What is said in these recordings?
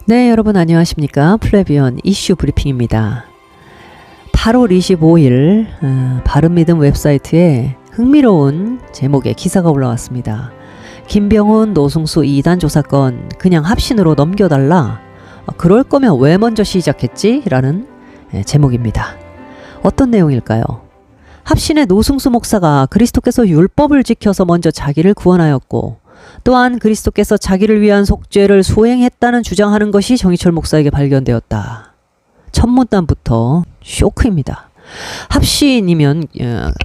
네, 여러분 안녕하십니까? 플래비언 이슈 브리핑입니다. 8월 25일 바른믿음 웹사이트에 흥미로운 제목의 기사가 올라왔습니다. 김병훈 노승수 2단 조사건 그냥 합신으로 넘겨달라. 그럴 거면 왜 먼저 시작했지? 라는 제목입니다. 어떤 내용일까요? 합신의 노승수 목사가 그리스도께서 율법을 지켜서 먼저 자기를 구원하였고 또한 그리스도께서 자기를 위한 속죄를 수행했다는 주장하는 것이 정희철 목사에게 발견되었다. 첫 문단부터 쇼크입니다. 합신이면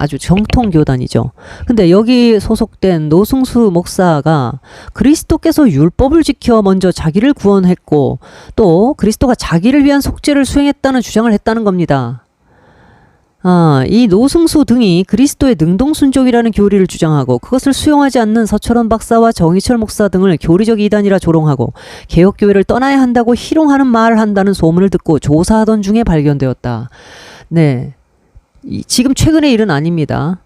아주 정통교단이죠. 근데 여기 소속된 노승수 목사가 그리스도께서 율법을 지켜 먼저 자기를 구원했고 또 그리스도가 자기를 위한 속죄를 수행했다는 주장을 했다는 겁니다. 이 노승수 등이 그리스도의 능동순종이라는 교리를 주장하고 그것을 수용하지 않는 서철원 박사와 정희철 목사 등을 교리적 이단이라 조롱하고 개혁교회를 떠나야 한다고 희롱하는 말을 한다는 소문을 듣고 조사하던 중에 발견되었다. 네, 지금 최근의 일은 아닙니다.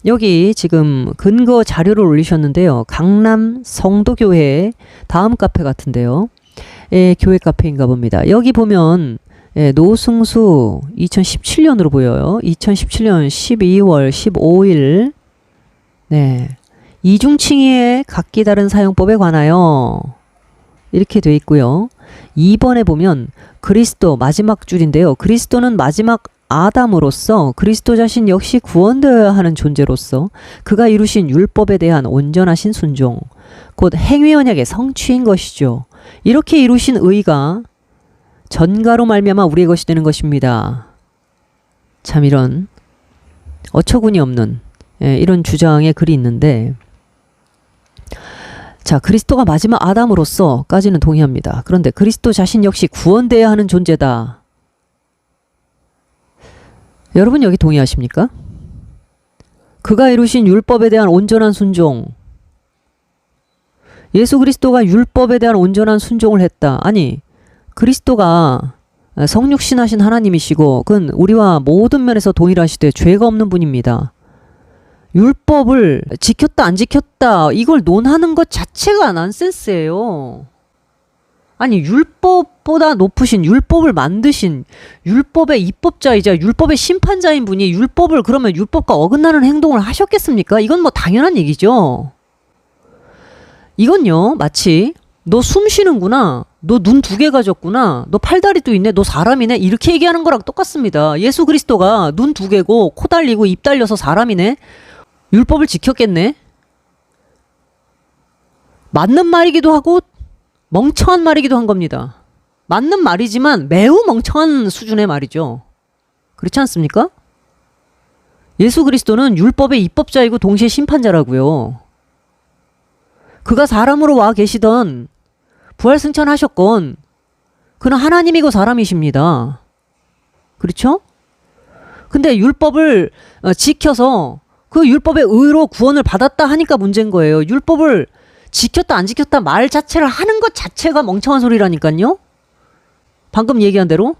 여기 지금 근거 자료를 올리셨는데요. 강남 성도교회 다음 카페 같은데요. 교회 카페인가 봅니다. 여기 보면 노승수 2017년으로 보여요. 2017년 12월 15일 이중칭의의 각기 다른 사용법에 관하여 이렇게 돼 있고요. 2번에 보면 그리스도 마지막 줄인데요. 그리스도는 마지막 아담으로서 그리스도 자신 역시 구원되어야 하는 존재로서 그가 이루신 율법에 대한 온전하신 순종 곧 행위언약의 성취인 것이죠. 이렇게 이루신 의가 전가로 말미암아 우리의 것이 되는 것입니다. 참 이런 어처구니 없는 이런 주장의 글이 있는데 자, 그리스도가 마지막 아담으로서까지는 동의합니다. 그런데 그리스도 자신 역시 구원되어야 하는 존재다. 여러분 여기 동의하십니까? 그가 이루신 율법에 대한 온전한 순종 예수 그리스도가 율법에 대한 온전한 순종을 했다. 아니 그리스도가 성육신하신 하나님이시고 그건 우리와 모든 면에서 동일하시되 죄가 없는 분입니다. 율법을 지켰다 안 지켰다 이걸 논하는 것 자체가 난센스예요. 아니 율법보다 높으신 율법을 만드신 율법의 입법자이자 율법의 심판자인 분이 율법을 그러면 율법과 어긋나는 행동을 하셨겠습니까? 이건 뭐 당연한 얘기죠. 이건요 마치 너 숨 쉬는구나. 너 눈 2개 가졌구나. 너 팔다리도 있네. 너 사람이네. 이렇게 얘기하는 거랑 똑같습니다. 예수 그리스도가 눈 2개고 코 달리고 입 달려서 사람이네. 율법을 지켰겠네. 맞는 말이기도 하고 멍청한 말이기도 한 겁니다. 맞는 말이지만 매우 멍청한 수준의 말이죠. 그렇지 않습니까? 예수 그리스도는 율법의 입법자이고 동시에 심판자라고요. 그가 사람으로 와 계시던 부활승천하셨건 그는 하나님이고 사람이십니다. 그렇죠? 근데 율법을 지켜서 그 율법의 의로 구원을 받았다 하니까 문제인 거예요. 율법을 지켰다 안 지켰다 말 자체를 하는 것 자체가 멍청한 소리라니까요. 방금 얘기한 대로.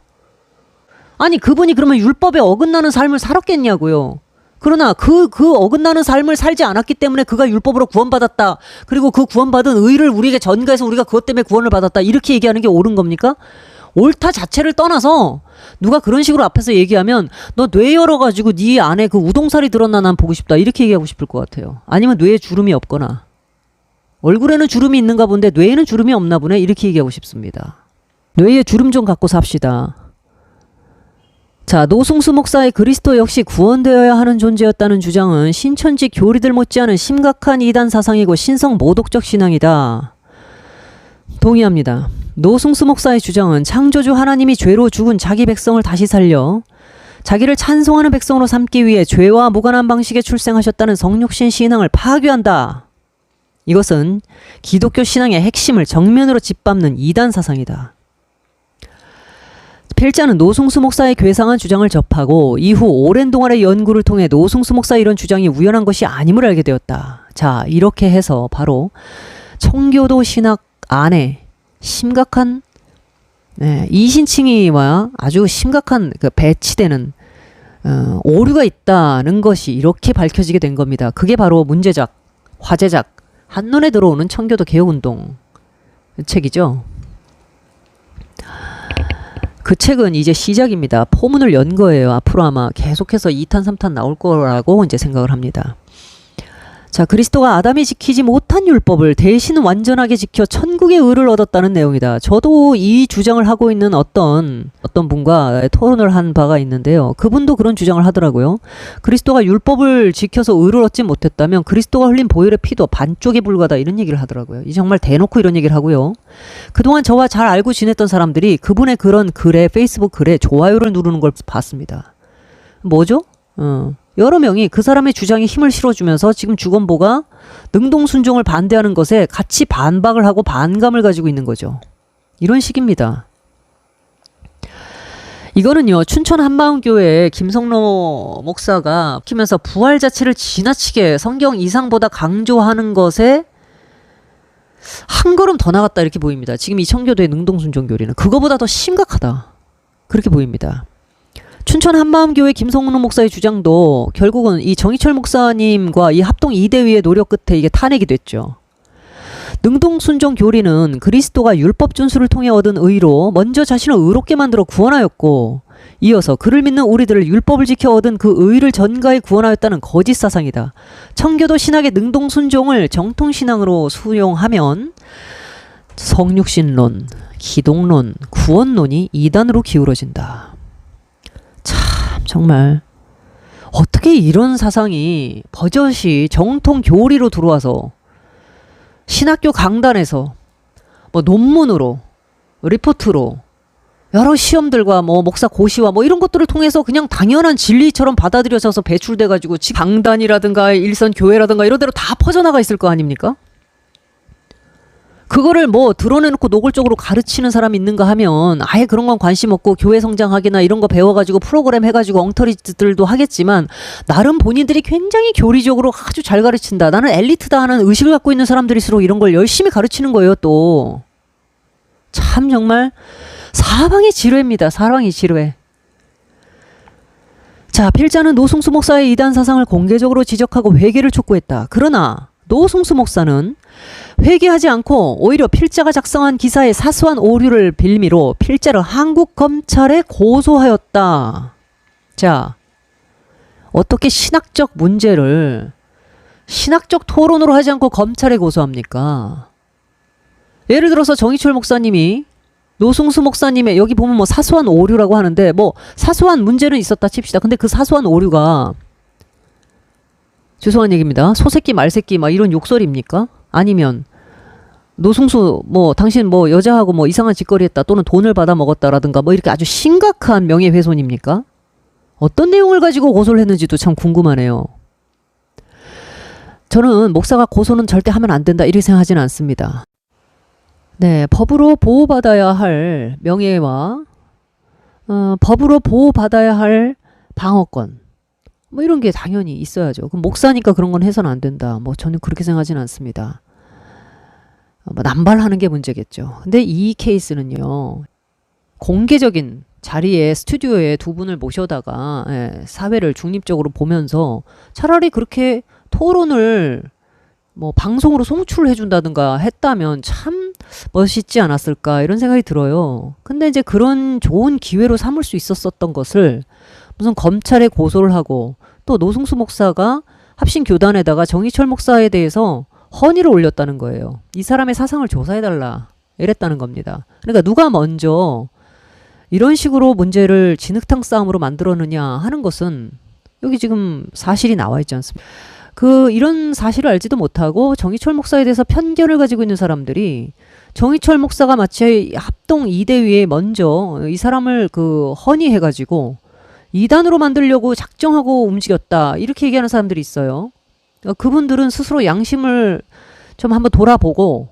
아니 그분이 그러면 율법에 어긋나는 삶을 살았겠냐고요. 그러나 그 어긋나는 삶을 살지 않았기 때문에 그가 율법으로 구원받았다. 그리고 그 구원받은 의를 우리에게 전가해서 우리가 그것 때문에 구원을 받았다. 이렇게 얘기하는 게 옳은 겁니까? 옳다 자체를 떠나서 누가 그런 식으로 앞에서 얘기하면 너 뇌 열어가지고 네 안에 그 우동살이 들었나 난 보고 싶다. 이렇게 얘기하고 싶을 것 같아요. 아니면 뇌에 주름이 없거나 얼굴에는 주름이 있는가 본데 뇌에는 주름이 없나 보네. 이렇게 얘기하고 싶습니다. 뇌에 주름 좀 갖고 삽시다. 자, 노승수 목사의 그리스도 역시 구원되어야 하는 존재였다는 주장은 신천지 교리들 못지않은 심각한 이단 사상이고 신성 모독적 신앙이다. 동의합니다. 노승수 목사의 주장은 창조주 하나님이 죄로 죽은 자기 백성을 다시 살려 자기를 찬송하는 백성으로 삼기 위해 죄와 무관한 방식에 출생하셨다는 성육신 신앙을 파괴한다. 이것은 기독교 신앙의 핵심을 정면으로 짓밟는 이단 사상이다. 필자는 노승수 목사의 괴상한 주장을 접하고 이후 오랜 동안의 연구를 통해 노승수 목사의 이런 주장이 우연한 것이 아님을 알게 되었다. 자, 이렇게 해서 바로 청교도 신학 안에 심각한 이신칭의와 아주 심각한 그 배치되는 오류가 있다는 것이 이렇게 밝혀지게 된 겁니다. 그게 바로 문제작, 화제작, 한눈에 들어오는 청교도 개혁운동 책이죠. 그 책은 이제 시작입니다. 포문을 연 거예요. 앞으로 아마 계속해서 2탄, 3탄 나올 거라고 이제 생각을 합니다. 자, 그리스도가 아담이 지키지 못한 율법을 대신 완전하게 지켜 천국의 의를 얻었다는 내용이다. 저도 이 주장을 하고 있는 어떤 분과 토론을 한 바가 있는데요. 그분도 그런 주장을 하더라고요. 그리스도가 율법을 지켜서 의를 얻지 못했다면 그리스도가 흘린 보혈의 피도 반쪽에 불과하다, 이런 얘기를 하더라고요. 이 정말 대놓고 이런 얘기를 하고요. 그동안 저와 잘 알고 지냈던 사람들이 그분의 그런 글에, 페이스북 글에 좋아요를 누르는 걸 봤습니다. 뭐죠? 여러 명이 그 사람의 주장에 힘을 실어주면서 지금 주건보가 능동순종을 반대하는 것에 같이 반박을 하고 반감을 가지고 있는 거죠. 이런 식입니다. 이거는요, 춘천 한마음교회 김성로 목사가 키면서 부활 자체를 지나치게 성경 이상보다 강조하는 것에 한 걸음 더 나갔다, 이렇게 보입니다. 지금 이 청교도의 능동순종 교리는 그거보다 더 심각하다, 그렇게 보입니다. 춘천 한마음교회 김성로 목사의 주장도 결국은 이 정희철 목사님과 이 합동 2대위의 노력 끝에 이게 탄핵이 됐죠. 능동순종 교리는 그리스도가 율법 준수를 통해 얻은 의로 먼저 자신을 의롭게 만들어 구원하였고, 이어서 그를 믿는 우리들을 율법을 지켜 얻은 그 의를 전가에 구원하였다는 거짓 사상이다. 청교도 신학의 능동순종을 정통신앙으로 수용하면 성육신론, 기독론, 구원론이 이단으로 기울어진다. 정말 어떻게 이런 사상이 버젓이 정통 교리로 들어와서 신학교 강단에서 뭐 논문으로, 리포트로, 여러 시험들과 뭐 목사 고시와 뭐 이런 것들을 통해서 그냥 당연한 진리처럼 받아들여져서 배출돼 가지고 강단이라든가 일선 교회라든가 이런 데로 다 퍼져나가 있을 거 아닙니까? 그거를 뭐 드러내놓고 노골적으로 가르치는 사람이 있는가 하면 아예 그런 건 관심 없고 교회 성장학이나 이런 거 배워가지고 프로그램 해가지고 엉터리들도 하겠지만 나름 본인들이 굉장히 교리적으로 아주 잘 가르친다, 나는 엘리트다 하는 의식을 갖고 있는 사람들일수록 이런 걸 열심히 가르치는 거예요. 또 참 정말 사방의 지뢰입니다. 사방의 지뢰. 자, 필자는 노승수 목사의 이단 사상을 공개적으로 지적하고 회개를 촉구했다. 그러나 노승수 목사는 회개하지 않고 오히려 필자가 작성한 기사의 사소한 오류를 빌미로 필자를 한국 검찰에 고소하였다. 자, 어떻게 신학적 문제를 신학적 토론으로 하지 않고 검찰에 고소합니까? 예를 들어서 정희철 목사님이 노승수 목사님의 여기 보면 뭐 사소한 오류라고 하는데 뭐 사소한 문제는 있었다 칩시다. 근데 그 사소한 오류가, 죄송한 얘기입니다, 소새끼 말새끼 막 이런 욕설입니까? 아니면 노승수 뭐 당신 뭐 여자하고 뭐 이상한 짓거리 했다 또는 돈을 받아 먹었다라든가 뭐 이렇게 아주 심각한 명예훼손입니까? 어떤 내용을 가지고 고소를 했는지도 참 궁금하네요. 저는 목사가 고소는 절대 하면 안 된다 이렇게 생각하지는 않습니다. 네, 법으로 보호받아야 할 명예와 법으로 보호받아야 할 방어권 뭐 이런 게 당연히 있어야죠. 그럼 목사니까 그런 건 해서는 안 된다. 뭐 저는 그렇게 생각하지는 않습니다. 뭐 남발하는 게 문제겠죠. 근데 이 케이스는요, 공개적인 자리에 스튜디오에 두 분을 모셔다가 사회를 중립적으로 보면서 차라리 그렇게 토론을 뭐 방송으로 송출해 준다든가 했다면 참 멋있지 않았을까 이런 생각이 들어요. 근데 이제 그런 좋은 기회로 삼을 수 있었던 것을 무슨 검찰에 고소를 하고 또 노승수 목사가 합신교단에다가 정희철 목사에 대해서 헌의를 올렸다는 거예요. 이 사람의 사상을 조사해달라 이랬다는 겁니다. 그러니까 누가 먼저 이런 식으로 문제를 진흙탕 싸움으로 만들었느냐 하는 것은 여기 지금 사실이 나와 있지 않습니까? 이런 사실을 알지도 못하고 정희철 목사에 대해서 편견을 가지고 있는 사람들이 정희철 목사가 마치 합동 2대위에 먼저 이 사람을 헌의해가지고 이단으로 만들려고 작정하고 움직였다 이렇게 얘기하는 사람들이 있어요. 그분들은 스스로 양심을 좀 한번 돌아보고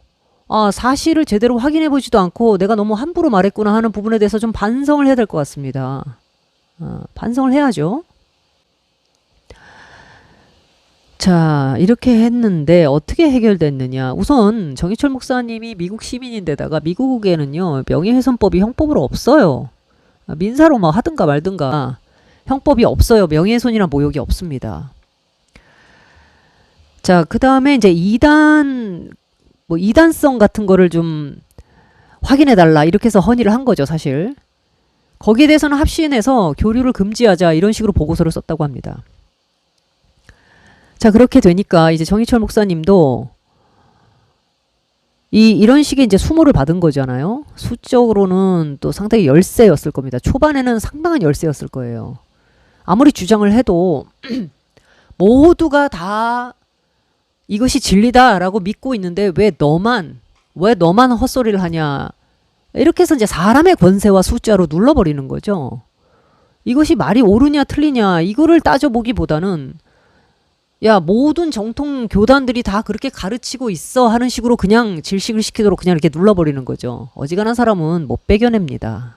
사실을 제대로 확인해보지도 않고 내가 너무 함부로 말했구나 하는 부분에 대해서 좀 반성을 해야 될 것 같습니다. 반성을 해야죠. 자, 이렇게 했는데 어떻게 해결됐느냐. 우선 정희철 목사님이 미국 시민인데다가 미국에는요 명예훼손법이 형법으로 없어요. 민사로 뭐 하든가 말든가 형법이 없어요. 명예훼손이나 모욕이 없습니다. 자, 그 다음에 이제 이단성 같은 거를 좀 확인해달라 이렇게 해서 헌의를 한 거죠, 사실. 거기에 대해서는 합신해서 교류를 금지하자 이런 식으로 보고서를 썼다고 합니다. 자, 그렇게 되니까 이제 정희철 목사님도 이런 식의 이제 수모를 받은 거잖아요. 수적으로는 또 상당히 열세였을 겁니다. 초반에는 상당한 열세였을 거예요. 아무리 주장을 해도 모두가 다 이것이 진리다라고 믿고 있는데 왜 너만 헛소리를 하냐. 이렇게 해서 이제 사람의 권세와 숫자로 눌러버리는 거죠. 이것이 말이 옳으냐 틀리냐 이거를 따져보기보다는 야, 모든 정통 교단들이 다 그렇게 가르치고 있어 하는 식으로 그냥 질식을 시키도록 그냥 이렇게 눌러버리는 거죠. 어지간한 사람은 못 배겨냅니다.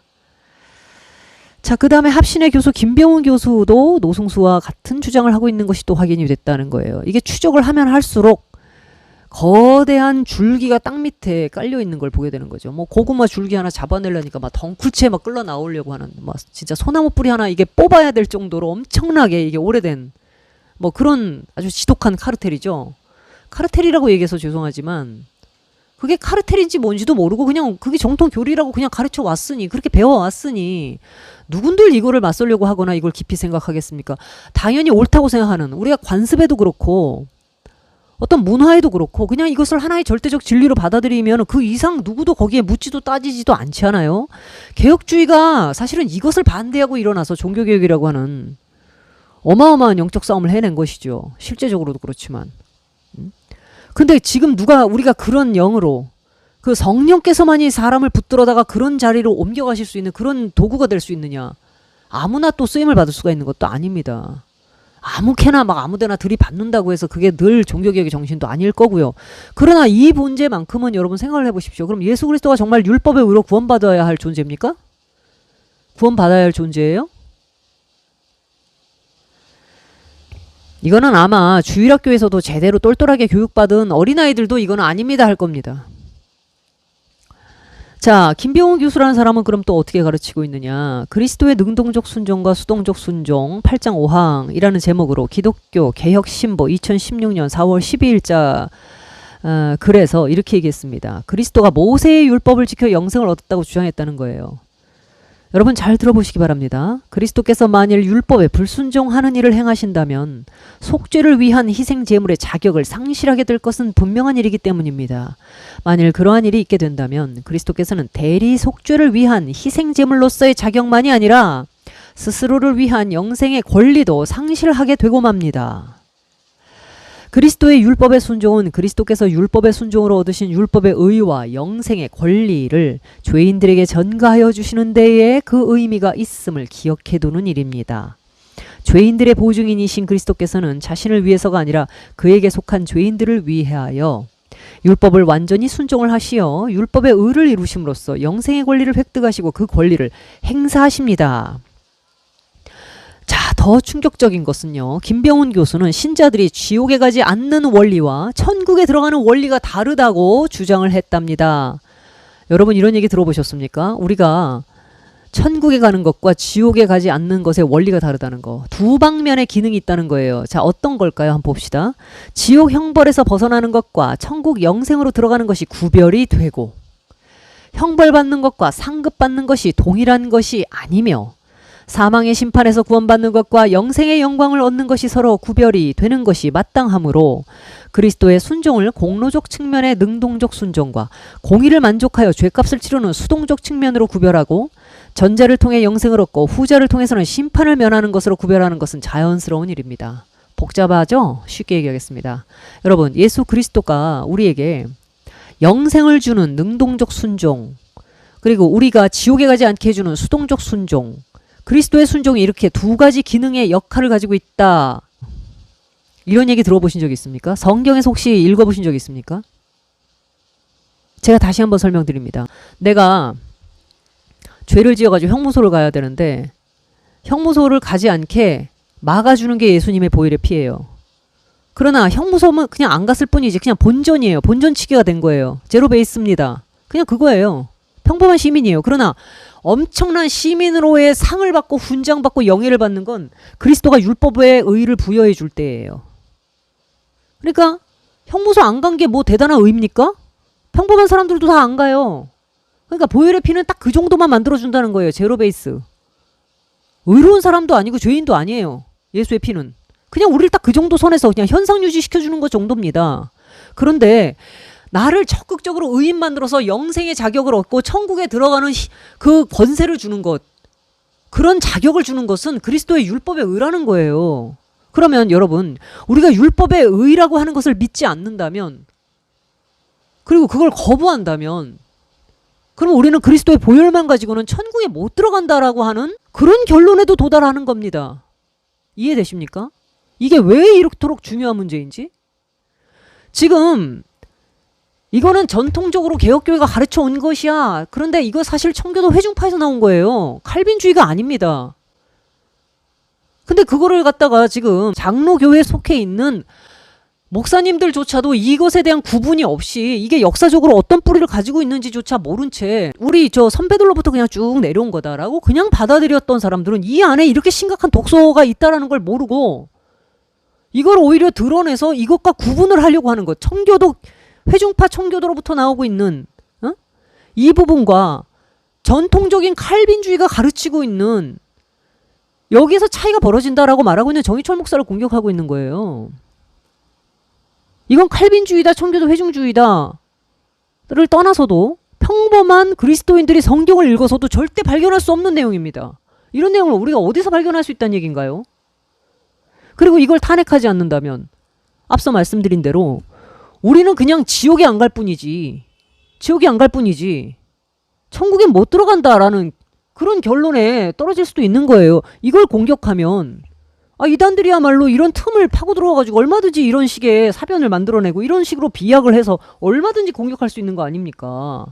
자, 그 다음에 합신의 교수 김병훈 교수도 노승수와 같은 주장을 하고 있는 것이 또 확인이 됐다는 거예요. 이게 추적을 하면 할수록 거대한 줄기가 땅 밑에 깔려 있는 걸 보게 되는 거죠. 뭐 고구마 줄기 하나 잡아내려니까 막 덩쿨채 막 끌러 나오려고 하는 막 진짜 소나무 뿌리 하나 이게 뽑아야 될 정도로 엄청나게 이게 오래된 뭐 그런 아주 지독한 카르텔이죠. 카르텔이라고 얘기해서 죄송하지만 그게 카르텔인지 뭔지도 모르고 그냥 그게 정통 교리라고 그냥 가르쳐 왔으니 그렇게 배워 왔으니 누군들 이거를 맞서려고 하거나 이걸 깊이 생각하겠습니까? 당연히 옳다고 생각하는 우리가 관습에도 그렇고 어떤 문화에도 그렇고 그냥 이것을 하나의 절대적 진리로 받아들이면 그 이상 누구도 거기에 묻지도 따지지도 않잖아요. 개혁주의가 사실은 이것을 반대하고 일어나서 종교개혁이라고 하는 어마어마한 영적 싸움을 해낸 것이죠. 실제적으로도 그렇지만. 근데 지금 우리가 그런 영으로 그 성령께서만이 사람을 붙들어다가 그런 자리로 옮겨가실 수 있는 그런 도구가 될 수 있느냐. 아무나 또 쓰임을 받을 수가 있는 것도 아닙니다. 아무캐나 막 아무데나 들이받는다고 해서 그게 늘 종교개혁의 정신도 아닐 거고요. 그러나 이 문제만큼은 여러분 생각을 해보십시오. 그럼 예수 그리스도가 정말 율법의 의로 구원받아야 할 존재입니까? 구원받아야 할 존재예요? 이거는 아마 주일학교에서도 제대로 똘똘하게 교육받은 어린아이들도 이거는 아닙니다 할 겁니다. 자, 김병훈 교수라는 사람은 그럼 또 어떻게 가르치고 있느냐. 그리스도의 능동적 순종과 수동적 순종 8장 5항이라는 제목으로 기독교 개혁신보 2016년 4월 12일자 글에서 이렇게 얘기했습니다. 그리스도가 모세의 율법을 지켜 영생을 얻었다고 주장했다는 거예요. 여러분 잘 들어보시기 바랍니다. 그리스도께서 만일 율법에 불순종하는 일을 행하신다면 속죄를 위한 희생 제물의 자격을 상실하게 될 것은 분명한 일이기 때문입니다. 만일 그러한 일이 있게 된다면 그리스도께서는 대리 속죄를 위한 희생 제물로서의 자격만이 아니라 스스로를 위한 영생의 권리도 상실하게 되고 맙니다. 그리스도의 율법의 순종은 그리스도께서 율법의 순종으로 얻으신 율법의 의와 영생의 권리를 죄인들에게 전가하여 주시는 데에 그 의미가 있음을 기억해 두는 일입니다. 죄인들의 보증인이신 그리스도께서는 자신을 위해서가 아니라 그에게 속한 죄인들을 위하여 율법을 완전히 순종을 하시어 율법의 의를 이루심으로써 영생의 권리를 획득하시고 그 권리를 행사하십니다. 자, 더 충격적인 것은요. 김병훈 교수는 신자들이 지옥에 가지 않는 원리와 천국에 들어가는 원리가 다르다고 주장을 했답니다. 여러분 이런 얘기 들어보셨습니까? 우리가 천국에 가는 것과 지옥에 가지 않는 것의 원리가 다르다는 거. 두 방면의 기능이 있다는 거예요. 자, 어떤 걸까요? 한번 봅시다. 지옥 형벌에서 벗어나는 것과 천국 영생으로 들어가는 것이 구별이 되고 형벌받는 것과 상급받는 것이 동일한 것이 아니며 사망의 심판에서 구원받는 것과 영생의 영광을 얻는 것이 서로 구별이 되는 것이 마땅하므로 그리스도의 순종을 공로적 측면의 능동적 순종과 공의를 만족하여 죄값을 치르는 수동적 측면으로 구별하고 전자를 통해 영생을 얻고 후자를 통해서는 심판을 면하는 것으로 구별하는 것은 자연스러운 일입니다. 복잡하죠? 쉽게 얘기하겠습니다. 여러분 예수 그리스도가 우리에게 영생을 주는 능동적 순종 그리고 우리가 지옥에 가지 않게 해주는 수동적 순종 그리스도의 순종이 이렇게 두 가지 기능의 역할을 가지고 있다. 이런 얘기 들어보신 적 있습니까? 성경에서 혹시 읽어보신 적 있습니까? 제가 다시 한번 설명드립니다. 내가 죄를 지어가지고 형무소를 가야 되는데 형무소를 가지 않게 막아주는 게 예수님의 보혈의 피예요. 그러나 형무소는 그냥 안 갔을 뿐이지 그냥 본전이에요. 본전치기가 된 거예요. 제로 베이스입니다. 그냥 그거예요. 평범한 시민이에요. 그러나 엄청난 시민으로의 상을 받고 훈장받고 영예를 받는 건 그리스도가 율법의 의의를 부여해 줄 때예요. 그러니까 형무소 안 간 게 뭐 대단한 의입니까? 평범한 사람들도 다 안 가요. 그러니까 보혈의 피는 딱 그 정도만 만들어준다는 거예요. 제로 베이스. 의로운 사람도 아니고 죄인도 아니에요. 예수의 피는. 그냥 우리를 딱 그 정도 선에서 그냥 현상 유지시켜주는 것 정도입니다. 그런데 나를 적극적으로 의인 만들어서 영생의 자격을 얻고 천국에 들어가는 그 권세를 주는 것, 그런 자격을 주는 것은 그리스도의 율법의 의라는 거예요. 그러면 여러분, 우리가 율법의 의라고 하는 것을 믿지 않는다면, 그리고 그걸 거부한다면, 그럼 우리는 그리스도의 보혈만 가지고는 천국에 못 들어간다라고 하는 그런 결론에도 도달하는 겁니다. 이해되십니까? 이게 왜 이렇도록 중요한 문제인지? 지금 이거는 전통적으로 개혁교회가 가르쳐 온 것이야. 그런데 이거 사실 청교도 회중파에서 나온 거예요. 칼빈주의가 아닙니다. 근데 그거를 갖다가 지금 장로교회에 속해 있는 목사님들조차도 이것에 대한 구분이 없이 이게 역사적으로 어떤 뿌리를 가지고 있는지조차 모른 채 우리 저 선배들로부터 그냥 쭉 내려온 거다라고 그냥 받아들였던 사람들은 이 안에 이렇게 심각한 독소가 있다라는 걸 모르고 이걸 오히려 드러내서 이것과 구분을 하려고 하는 것. 청교도, 회중파 청교도로부터 나오고 있는 이 부분과 전통적인 칼빈주의가 가르치고 있는 여기에서 차이가 벌어진다라고 말하고 있는 정희철 목사를 공격하고 있는 거예요. 이건 칼빈주의다, 청교도 회중주의다를 떠나서도 평범한 그리스도인들이 성경을 읽어서도 절대 발견할 수 없는 내용입니다. 이런 내용을 우리가 어디서 발견할 수 있다는 얘기인가요? 그리고 이걸 탄핵하지 않는다면 앞서 말씀드린 대로 우리는 그냥 지옥에 안 갈 뿐이지, 지옥에 안 갈 뿐이지 천국에 못 들어간다라는 그런 결론에 떨어질 수도 있는 거예요. 이걸 공격하면 이단들이야말로 이런 틈을 파고 들어와가지고 얼마든지 이런 식의 사변을 만들어내고 이런 식으로 비약을 해서 얼마든지 공격할 수 있는 거 아닙니까?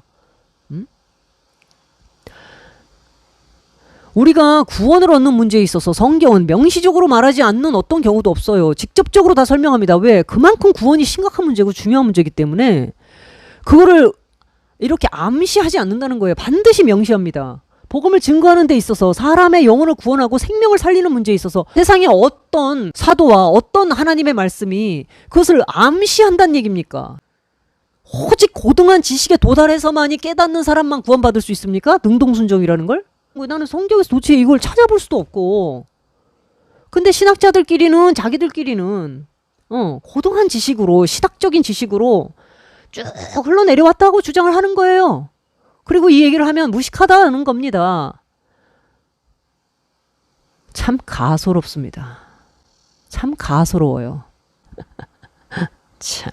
우리가 구원을 얻는 문제에 있어서 성경은 명시적으로 말하지 않는 어떤 경우도 없어요. 직접적으로 다 설명합니다. 왜? 그만큼 구원이 심각한 문제고 중요한 문제이기 때문에 그거를 이렇게 암시하지 않는다는 거예요. 반드시 명시합니다. 복음을 증거하는 데 있어서 사람의 영혼을 구원하고 생명을 살리는 문제에 있어서 세상에 어떤 사도와 어떤 하나님의 말씀이 그것을 암시한다는 얘기입니까? 오직 고등한 지식에 도달해서만이 깨닫는 사람만 구원받을 수 있습니까? 능동순종이라는 걸? 나는 성경에서 도대체 이걸 찾아볼 수도 없고. 근데 신학자들끼리는 자기들끼리는 고등한 지식으로, 신학적인 지식으로 쭉 흘러내려왔다고 주장을 하는 거예요. 그리고 이 얘기를 하면 무식하다는 겁니다. 참 가소롭습니다. 참 가소로워요. 참.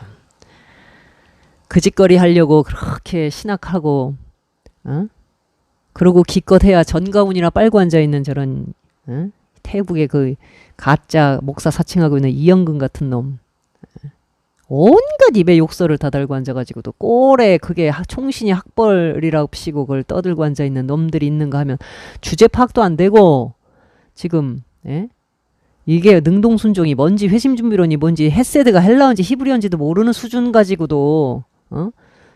그 짓거리 하려고 그렇게 신학하고 그러고 기껏해야 전가훈이나 빨고 앉아있는 저런 태국의 그 가짜 목사 사칭하고 있는 이영근 같은 놈. 온갖 입에 욕설을 다 달고 앉아가지고도 꼴에 그게 총신이 학벌이라고 피고 그걸 떠들고 앉아있는 놈들이 있는가 하면 주제 파악도 안 되고 지금 이게 능동순종이 뭔지 회심준비론이 뭔지 헷세드가 헬라어인지 히브리어인지도 모르는 수준 가지고도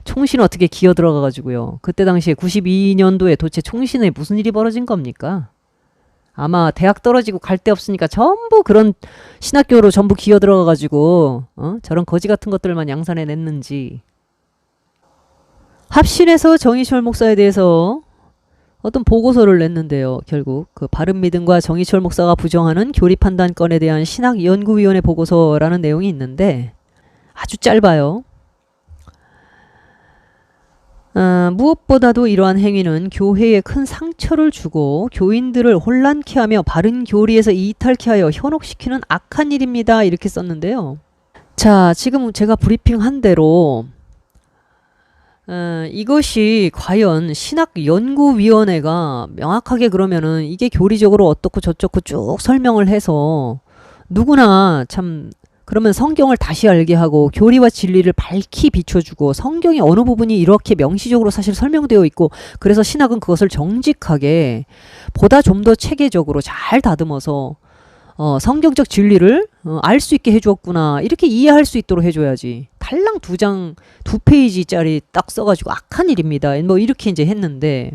총신 어떻게 기어 들어가가지고요. 그때 당시에 92년도에 도대체 총신에 무슨 일이 벌어진 겁니까? 아마 대학 떨어지고 갈 데 없으니까 전부 그런 신학교로 전부 기어 들어가가지고 저런 거지 같은 것들만 양산해 냈는지. 합신에서 정의철 목사에 대해서 어떤 보고서를 냈는데요. 결국 그 바른믿음과 정의철 목사가 부정하는 교리판단건에 대한 신학연구위원회 보고서라는 내용이 있는데 아주 짧아요. 무엇보다도 이러한 행위는 교회에 큰 상처를 주고 교인들을 혼란케 하며 바른 교리에서 이탈케 하여 현혹시키는 악한 일입니다. 이렇게 썼는데요. 자, 지금 제가 브리핑한 대로 이것이 과연 신학연구위원회가 명확하게 그러면은 이게 교리적으로 어떻고 저쩌고 쭉 설명을 해서 누구나 참 그러면 성경을 다시 알게 하고 교리와 진리를 밝히 비춰주고 성경의 어느 부분이 이렇게 명시적으로 사실 설명되어 있고 그래서 신학은 그것을 정직하게 보다 좀 더 체계적으로 잘 다듬어서 성경적 진리를 알 수 있게 해주었구나 이렇게 이해할 수 있도록 해줘야지. 달랑 2장 2페이지짜리 딱 써가지고 악한 일입니다. 뭐 이렇게 이제 했는데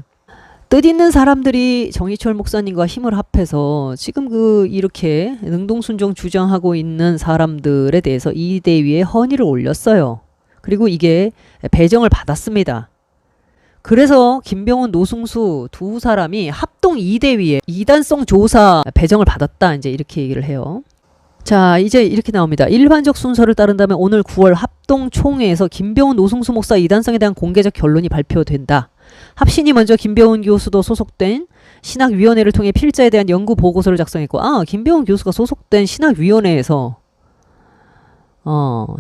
뜻있는 사람들이 정희철 목사님과 힘을 합해서 지금 이렇게 능동순종 주장하고 있는 사람들에 대해서 이 대위에 헌의를 올렸어요. 그리고 이게 배정을 받았습니다. 그래서 김병훈, 노승수 두 사람이 합동 합동 2대위에 이단성 조사 배정을 받았다. 이제 이렇게 얘기를 해요. 자, 이제 이렇게 나옵니다. 일반적 순서를 따른다면 오늘 9월 합동총회에서 김병훈 노승수 목사 이단성에 대한 공개적 결론이 발표된다. 합신이 먼저 김병훈 교수도 소속된 신학위원회를 통해 필자에 대한 연구 보고서를 작성했고, 김병훈 교수가 소속된 신학위원회에서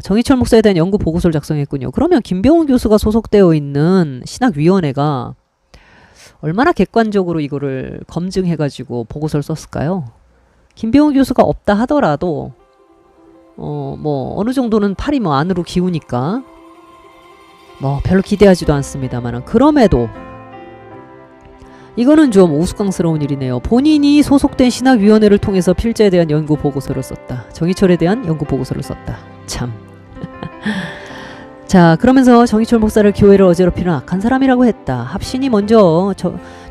정희철 목사에 대한 연구 보고서를 작성했군요. 그러면 김병훈 교수가 소속되어 있는 신학위원회가 얼마나 객관적으로 이거를 검증해가지고 보고서를 썼을까요? 김병훈 교수가 없다 하더라도 어느 정도는 팔이 안으로 기우니까 별로 기대하지도 않습니다만, 그럼에도 이거는 좀 우스꽝스러운 일이네요. 본인이 소속된 신학위원회를 통해서 필자에 대한 연구 보고서를 썼다. 정희철에 대한 연구 보고서를 썼다. 참. 자, 그러면서 정희철 목사를 교회를 어지럽히는 악한 사람이라고 했다. 합신이 먼저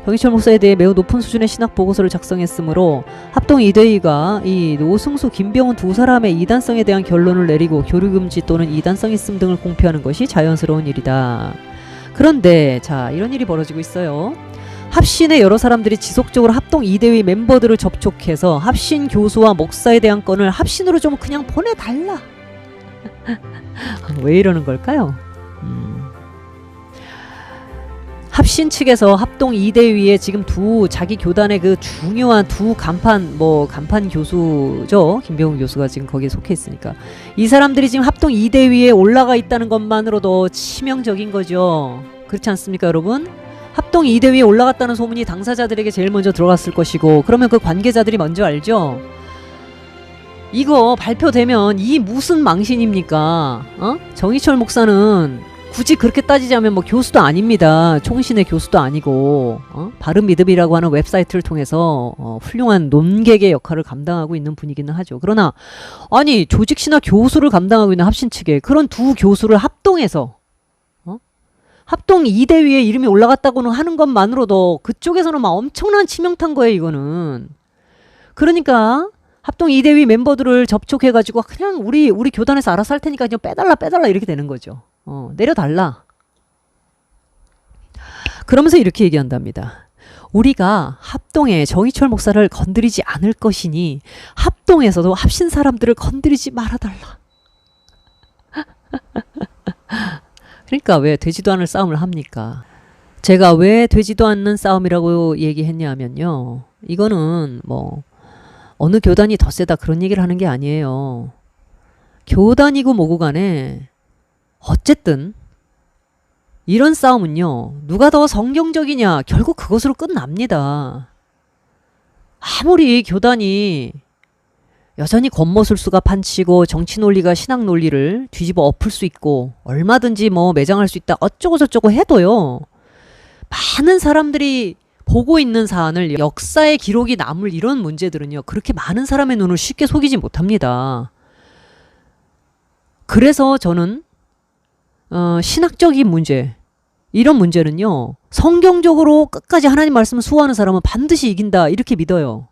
정희철 목사에 대해 매우 높은 수준의 신학 보고서를 작성했으므로 합동 2대위가 이 노승수, 김병훈 두 사람의 이단성에 대한 결론을 내리고 교류금지 또는 이단성 있음 등을 공표하는 것이 자연스러운 일이다. 그런데 자, 이런 일이 벌어지고 있어요. 합신의 여러 사람들이 지속적으로 합동 2대위 멤버들을 접촉해서 합신 교수와 목사에 대한 건을 합신으로 좀 그냥 보내달라. 왜 이러는 걸까요? 합신 측에서 합동 2대위에 지금 자기 교단의 그 중요한 두 간판 교수죠. 김병훈 교수가 지금 거기에 속해 있으니까. 이 사람들이 지금 합동 2대위에 올라가 있다는 것만으로도 치명적인 거죠. 그렇지 않습니까, 여러분? 합동 2대위에 올라갔다는 소문이 당사자들에게 제일 먼저 들어갔을 것이고, 그러면 그 관계자들이 먼저 알죠. 이거 발표되면 이 무슨 망신입니까? 정희철 목사는 굳이 그렇게 따지자면 교수도 아닙니다. 총신의 교수도 아니고 바른믿음이라고 하는 웹사이트를 통해서 훌륭한 논객의 역할을 감당하고 있는 분이기는 하죠. 그러나 아니 조직신학 교수를 감당하고 있는 합신 측에 그런 두 교수를 합동해서 합동 2대위에 이름이 올라갔다고는 하는 것만으로도 그쪽에서는 엄청난 치명타인 거예요, 이거는. 그러니까 합동 2대위 멤버들을 접촉해가지고 그냥 우리 교단에서 알아서 할 테니까 그냥 빼달라 이렇게 되는 거죠. 내려달라. 그러면서 이렇게 얘기한답니다. 우리가 합동에 정희철 목사를 건드리지 않을 것이니 합동에서도 합신 사람들을 건드리지 말아달라. 그러니까 왜 되지도 않을 싸움을 합니까? 제가 왜 되지도 않는 싸움이라고 얘기했냐면요. 이거는 어느 교단이 더 세다 그런 얘기를 하는 게 아니에요. 교단이고 뭐고 간에 어쨌든 이런 싸움은요. 누가 더 성경적이냐 결국 그것으로 끝납니다. 아무리 교단이 여전히 권모술수가 판치고 정치 논리가 신학 논리를 뒤집어 엎을 수 있고 얼마든지 매장할 수 있다 어쩌고 저쩌고 해도요. 많은 사람들이 보고 있는 사안을 역사의 기록이 남을 이런 문제들은요. 그렇게 많은 사람의 눈을 쉽게 속이지 못합니다. 그래서 저는 신학적인 문제 이런 문제는요. 성경적으로 끝까지 하나님 말씀을 수호하는 사람은 반드시 이긴다 이렇게 믿어요.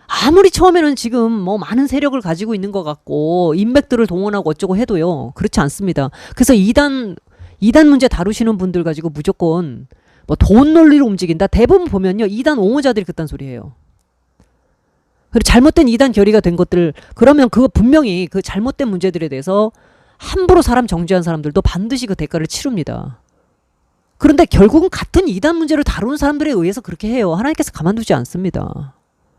아무리 처음에는 지금 많은 세력을 가지고 있는 것 같고 인맥들을 동원하고 어쩌고 해도요. 그렇지 않습니다. 그래서 이단 문제 다루시는 분들 가지고 무조건 돈 논리로 움직인다. 대부분 보면요. 이단 옹호자들이 그딴 소리예요. 그리고 잘못된 이단 결의가 된 것들 그러면 그거 분명히 그 잘못된 문제들에 대해서 함부로 사람 정죄한 사람들도 반드시 그 대가를 치릅니다. 그런데 결국은 같은 이단 문제를 다루는 사람들에 의해서 그렇게 해요. 하나님께서 가만두지 않습니다.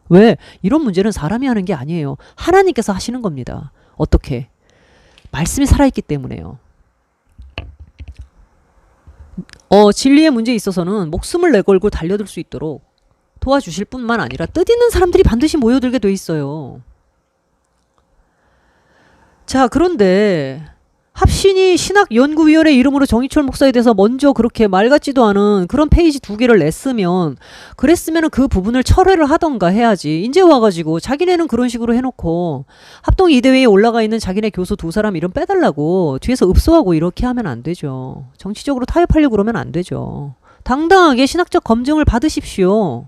왜? 이런 문제는 사람이 하는 게 아니에요. 하나님께서 하시는 겁니다. 어떻게? 말씀이 살아있기 때문에요. 진리의 문제에 있어서는 목숨을 내걸고 달려들 수 있도록 도와주실 뿐만 아니라 뜻있는 사람들이 반드시 모여들게 돼 있어요. 자, 그런데 합신이 신학연구위원회 이름으로 정희철 목사에 대해서 먼저 그렇게 말 같지도 않은 그런 페이지 2개를 냈으면 그랬으면 그 부분을 철회를 하던가 해야지. 이제 와가지고 자기네는 그런 식으로 해놓고 합동 2대회에 올라가 있는 자기네 교수 2사람 이름 빼달라고 뒤에서 읍소하고 이렇게 하면 안 되죠. 정치적으로 타협하려고 그러면 안 되죠. 당당하게 신학적 검증을 받으십시오.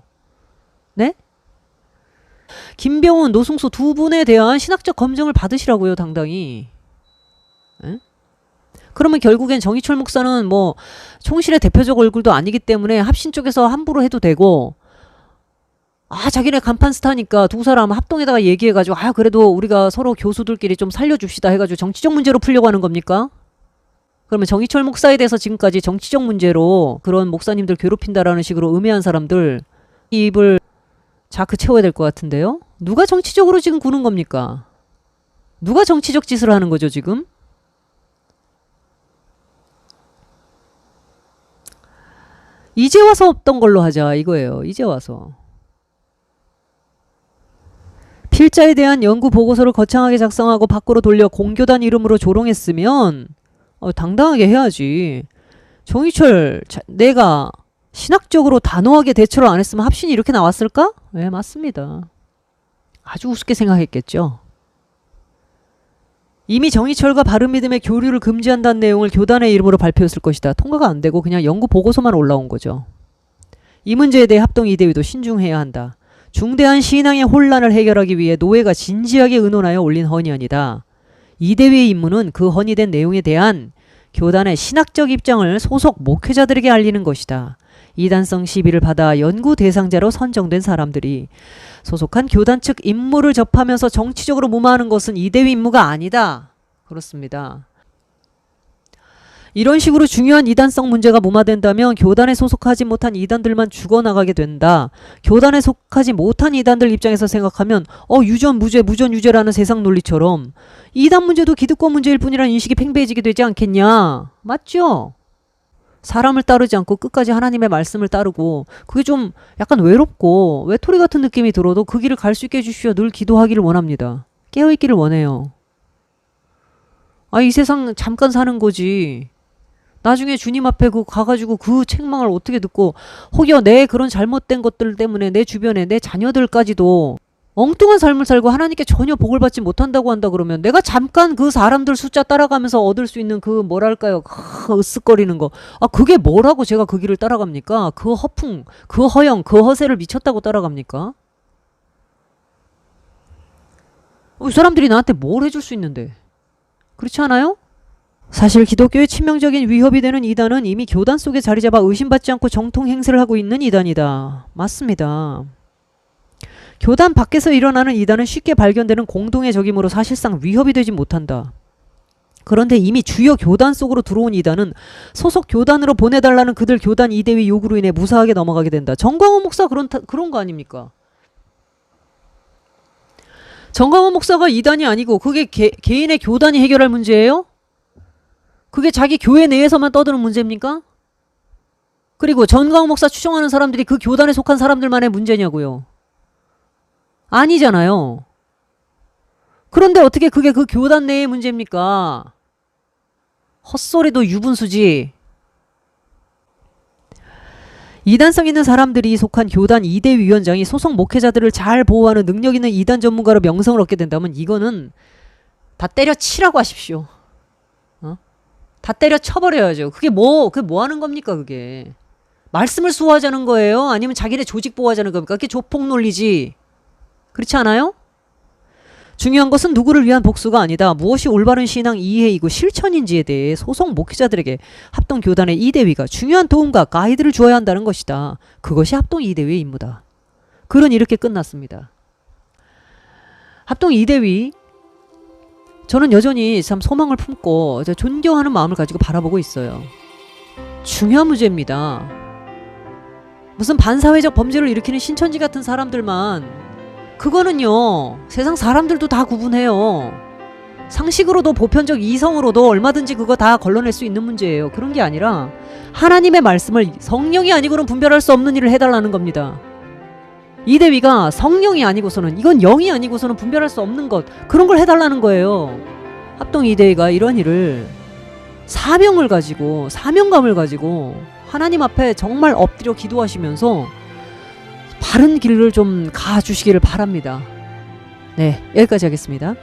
네? 김병훈, 노승수 두 분에 대한 신학적 검증을 받으시라고요. 당당히. 에? 그러면 결국엔 정희철 목사는 뭐 총실의 대표적 얼굴도 아니기 때문에 합신 쪽에서 함부로 해도 되고, 자기네 간판 스타니까 두 사람 합동에다가 얘기해가지고 그래도 우리가 서로 교수들끼리 좀 살려줍시다 해가지고 정치적 문제로 풀려고 하는 겁니까? 그러면 정희철 목사에 대해서 지금까지 정치적 문제로 그런 목사님들 괴롭힌다라는 식으로 음해한 사람들 입을 자크 채워야 될 것 같은데요? 누가 정치적으로 지금 구는 겁니까? 누가 정치적 짓을 하는 거죠 지금? 이제 와서 없던 걸로 하자 이거예요. 이제 와서. 필자에 대한 연구 보고서를 거창하게 작성하고 밖으로 돌려 공교단 이름으로 조롱했으면 당당하게 해야지. 정희철 내가 신학적으로 단호하게 대처를 안 했으면 합신이 이렇게 나왔을까? 네, 맞습니다. 아주 우습게 생각했겠죠. 이미 정희철과 바른믿음의 교류를 금지한다는 내용을 교단의 이름으로 발표했을 것이다. 통과가 안 되고 그냥 연구 보고서만 올라온 거죠. 이 문제에 대해 합동 이대위도 신중해야 한다. 중대한 신앙의 혼란을 해결하기 위해 노회가 진지하게 의논하여 올린 헌의안이다. 이대위의 임무는 그 헌의된 내용에 대한 교단의 신학적 입장을 소속 목회자들에게 알리는 것이다. 이단성 시비를 받아 연구 대상자로 선정된 사람들이 소속한 교단 측 임무를 접하면서 정치적으로 무마하는 것은 이대위 임무가 아니다. 그렇습니다. 이런 식으로 중요한 이단성 문제가 무마된다면 교단에 소속하지 못한 이단들만 죽어나가게 된다. 교단에 속하지 못한 이단들 입장에서 생각하면 유전 무죄 무전 유죄라는 세상 논리처럼 이단 문제도 기득권 문제일 뿐이라는 인식이 팽배해지게 되지 않겠냐. 맞죠? 사람을 따르지 않고 끝까지 하나님의 말씀을 따르고 그게 좀 약간 외롭고 외톨이 같은 느낌이 들어도 그 길을 갈 수 있게 해주시오. 늘 기도하기를 원합니다. 깨어있기를 원해요. 이 세상 잠깐 사는 거지. 나중에 주님 앞에 가가지고 그 책망을 어떻게 듣고 혹여 내 그런 잘못된 것들 때문에 내 주변에 내 자녀들까지도 엉뚱한 삶을 살고 하나님께 전혀 복을 받지 못한다고 한다 그러면 내가 잠깐 그 사람들 숫자 따라가면서 얻을 수 있는 그 뭐랄까요 으쓱거리는 거 그게 뭐라고 제가 그 길을 따라갑니까? 그 허풍, 그 허영, 그 허세를 미쳤다고 따라갑니까? 이 사람들이 나한테 뭘 해줄 수 있는데 그렇지 않아요? 사실 기독교의 치명적인 위협이 되는 이단은 이미 교단 속에 자리 잡아 의심받지 않고 정통 행세를 하고 있는 이단이다. 맞습니다. 교단 밖에서 일어나는 이단은 쉽게 발견되는 공동의 적임으로 사실상 위협이 되지 못한다. 그런데 이미 주요 교단 속으로 들어온 이단은 소속 교단으로 보내달라는 그들 교단 이대위 요구로 인해 무사하게 넘어가게 된다. 정광훈 목사 그런 거 아닙니까? 정광훈 목사가 이단이 아니고 그게 개인의 교단이 해결할 문제예요? 그게 자기 교회 내에서만 떠드는 문제입니까? 그리고 정광훈 목사 추종하는 사람들이 그 교단에 속한 사람들만의 문제냐고요. 아니잖아요. 그런데 어떻게 그게 그 교단 내의 문제입니까? 헛소리도 유분수지. 이단성 있는 사람들이 속한 교단 이대위원장이 소속 목회자들을 잘 보호하는 능력 있는 이단 전문가로 명성을 얻게 된다면 이거는 다 때려치라고 하십시오. 다 때려쳐버려야죠. 그게 뭐 하는 겁니까 그게. 말씀을 수호하자는 거예요? 아니면 자기네 조직 보호하자는 겁니까? 그게 조폭 논리지. 그렇지 않아요? 중요한 것은 누구를 위한 복수가 아니다. 무엇이 올바른 신앙 이해이고 실천인지에 대해 소속 목회자들에게 합동 교단의 이대위가 중요한 도움과 가이드를 주어야 한다는 것이다. 그것이 합동 이대위의 임무다. 글은 이렇게 끝났습니다. 합동 이대위 저는 여전히 참 소망을 품고 존경하는 마음을 가지고 바라보고 있어요. 중요한 문제입니다. 무슨 반사회적 범죄를 일으키는 신천지 같은 사람들만 그거는요 세상 사람들도 다 구분해요. 상식으로도 보편적 이성으로도 얼마든지 그거 다 걸러낼 수 있는 문제예요. 그런 게 아니라 하나님의 말씀을 성령이 아니고는 분별할 수 없는 일을 해달라는 겁니다. 이대위가 성령이 아니고서는 이건 영이 아니고서는 분별할 수 없는 것 그런 걸 해달라는 거예요. 합동 이대위가 이런 일을 사명을 가지고 사명감을 가지고 하나님 앞에 정말 엎드려 기도하시면서 바른 길을 좀 가주시기를 바랍니다. 네, 여기까지 하겠습니다.